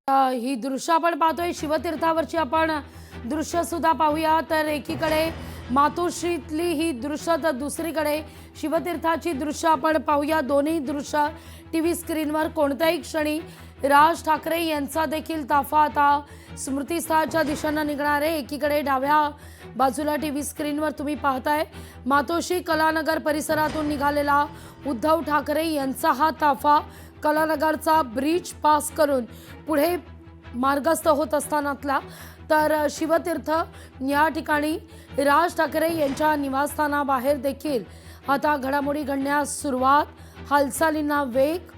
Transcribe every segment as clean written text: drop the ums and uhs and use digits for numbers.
ही दृश्य आपण पाहतोय शिवतीर्थावरची आपण दृश्य सुद्धा पाहूया। तर एकीकडे मातोश्रीतली ही दृश्य तर दुसरीकडे शिवतीर्थाची दृश्य आपण पाहूया। दोन्ही दृश्य टीव्ही स्क्रीनवर कोणत्याही क्षणी राज ठाकरे यांचा देखील ताफा आता स्मृतीस्थळाच्या दिशेने निघणार आहे। एकीकडे डाव्या बाजूला टीव्ही स्क्रीनवर तुम्ही पाहताय मातोश्री कलानगर परिसरातून निघालेला उद्धव ठाकरे यांचा हा ताफा कलानगरचा ब्रिज पास करून पुढे मार्गस्थ होत असतानातला तर शिवतीर्थ या ठिकाणी राज ठाकरे यांच्या निवासस्थानाबाहेर देखील आता घडामोडी घडण्यास सुरुवात, हालचालींना वेग।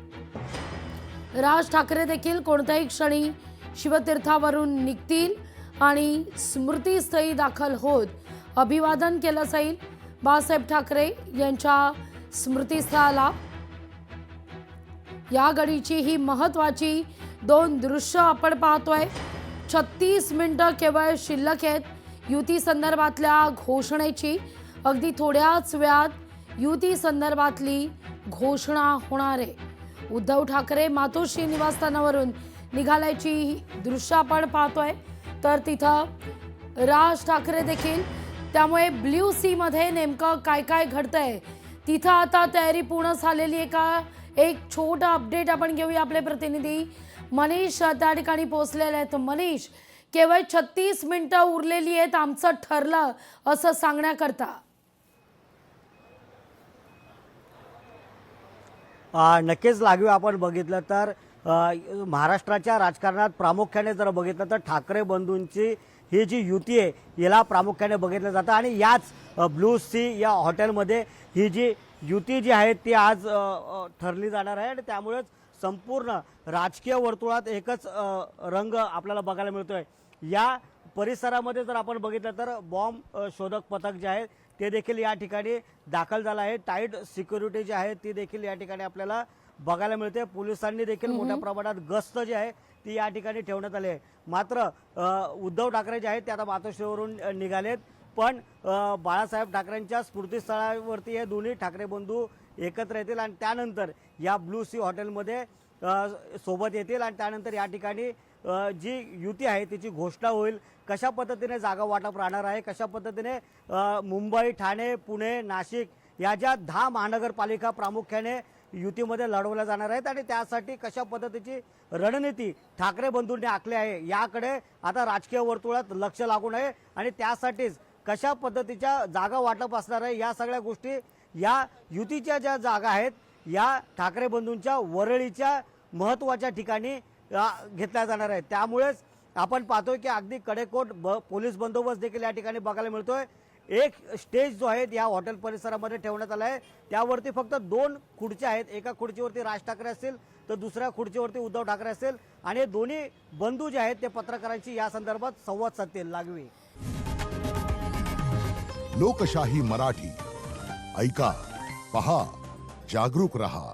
राज ठाकरे देखील कोणत्याही क्षणी शिवतीर्थावरून निघतील आणि स्मृतीस्थळी दाखल होत अभिवादन केलं जाईल बाळासाहेब ठाकरे यांच्या स्मृतीस्थळाला। या घडीची ही महत्त्वाची दोन दृश्य आपण पाहतोय। 36 मिनिटं केवळ शिल्लक आहेत युती संदर्भातल्या घोषणेची। अगदी थोड्याच वेळात युती संदर्भातली घोषणा होणार आहे। उद्धव ठाकरे मातोश्री निवासस्थानावरून निघाल्याची दृश्य आपण पाहतोय तर तिथं राज ठाकरे देखील। त्यामुळे ब्ल्यू सी मध्ये नेमकं काय काय घडतंय तिथं आता तयारी पूर्ण झालेली आहे का, एक छोटा अपडेट आपण घेऊया। आपले प्रतिनिधी मनीष त्या ठिकाणी पोहोचलेले आहेत। मनीष, केवळ 36 मिनिटं उरलेली आहेत आमचं ठरलं असं सांगण्याकरता। नक्कीच लागू आपण बघितलं तर महाराष्ट्राच्या राजकारणात प्रामुख्याने जर बघितलं तर ठाकरे बंधूंची ही जी युती आहे याला प्रामुख्याने बघितलं जातं आणि याच ब्लू सी या हॉटेलमध्ये ही जी युती जी आहे ती आज ठरली जाणार आहे आणि त्यामुळेच संपूर्ण राजकीय वर्तुळात एकच रंग आपल्याला बघायला मिळतोय। या परिसरामध्ये जर आपण बघितलं तर बॉम्ब शोधक पथक जे आहे ते देखील या ठिकाणी दाखल झालं आहे। टाईट सिक्युरिटी जी आहे ती देखील या ठिकाणी आपल्याला बघायला मिळते। पोलिसांनी देखील मोठ्या प्रमाणात गस्त जी आहे ती या ठिकाणी ठेवण्यात आली आहे। मात्र उद्धव ठाकरे जे आहेत ते आता मातोश्रीवरून निघालेत, पण बाळासाहेब ठाकरेंच्या स्मृतीस्थळावरती हे दोन्ही ठाकरे बंधू एकत्र येतील आणि त्यानंतर या ब्लू सी हॉटेलमध्ये सोबत येतील आणि त्यानंतर या ठिकाणी जी युती आहे तिची घोषणा होईल। कशा पद्धतीने जागा वाटप राहणार आहे, कशा पद्धतीने मुंबई, ठाणे, पुणे, नाशिक या ज्या 10 महानगरपालिका प्रामुख्याने युतीमध्ये लढवल्या जाणार आहेत आणि त्यासाठी कशा पद्धतीची रणनीती ठाकरे बंधूंनी आखली आहे याकडे आता राजकीय वर्तुळात लक्ष लागून आहे आणि त्यासाठीच कशा पद्धतीच्या जागा वाटप असणार आहे या सगळ्या गोष्टी या युतीच्या ज्या जागा आहेत या ठाकरे बंधूंच्या वरळीच्या महत्त्वाच्या ठिकाणी घेतल्या जाणार आहेत। त्यामुळेच आपण पाहतोय की अगदी कडेकोट पोलीस बंदोबस्त देखील या ठिकाणी बघायला मिळतोय। एक स्टेज जो आहे या हॉटेल परिसरामध्ये ठेवण्यात आला आहे, त्यावरती फक्त 2 खुर्च्या आहेत। एका खुर्चीवरती राज ठाकरे असतील तर दुसऱ्या खुर्चीवरती उद्धव ठाकरे असतील आणि हे दोन्ही बंधू जे आहेत ते पत्रकारांशी या संदर्भात संवाद साधतील। लागवी लोकशाही मराठी ऐका, पहा, जागरूक रहा।